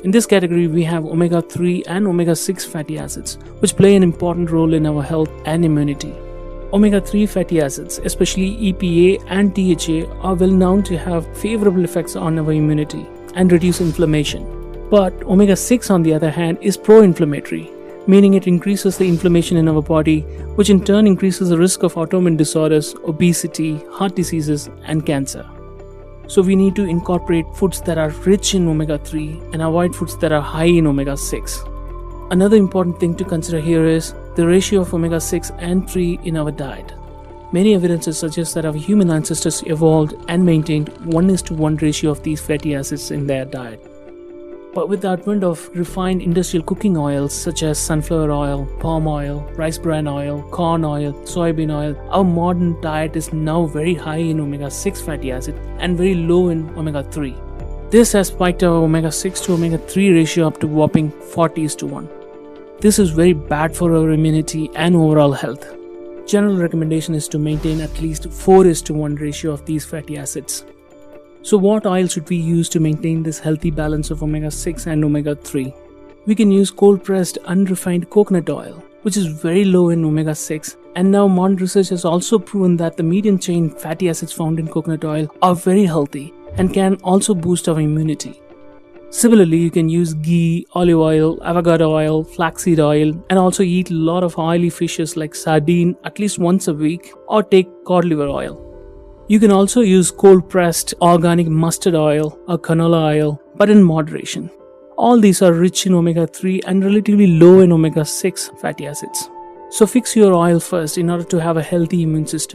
In this category, we have omega-3 and omega-6 fatty acids, which play an important role in our health and immunity. Omega-3 fatty acids, especially EPA and DHA, are well known to have favorable effects on our immunity and reduce inflammation. But omega-6, on the other hand, is pro-inflammatory, meaning it increases the inflammation in our body, which in turn increases the risk of autoimmune disorders, obesity, heart diseases, and cancer. So we need to incorporate foods that are rich in omega-3 and avoid foods that are high in omega-6. Another important thing to consider here is the ratio of omega-6 and 3 in our diet. Many evidences suggest that our human ancestors evolved and maintained 1:1 ratio of these fatty acids in their diet. But with the advent of refined industrial cooking oils such as sunflower oil, palm oil, rice bran oil, corn oil, soybean oil, our modern diet is now very high in omega-6 fatty acid and very low in omega-3. This has spiked our omega-6 to omega-3 ratio up to whopping 40:1. This is very bad for our immunity and overall health. General recommendation is to maintain at least 4:1 ratio of these fatty acids. So what oil should we use to maintain this healthy balance of omega-6 and omega-3? We can use cold-pressed unrefined coconut oil, which is very low in omega-6, and now modern research has also proven that the medium chain fatty acids found in coconut oil are very healthy and can also boost our immunity. Similarly, you can use ghee, olive oil, avocado oil, flaxseed oil, and also eat a lot of oily fishes like sardine at least once a week, or take cod liver oil. You can also use cold-pressed organic mustard oil or canola oil, but in moderation. All these are rich in omega-3 and relatively low in omega-6 fatty acids. So fix your oil first in order to have a healthy immune system.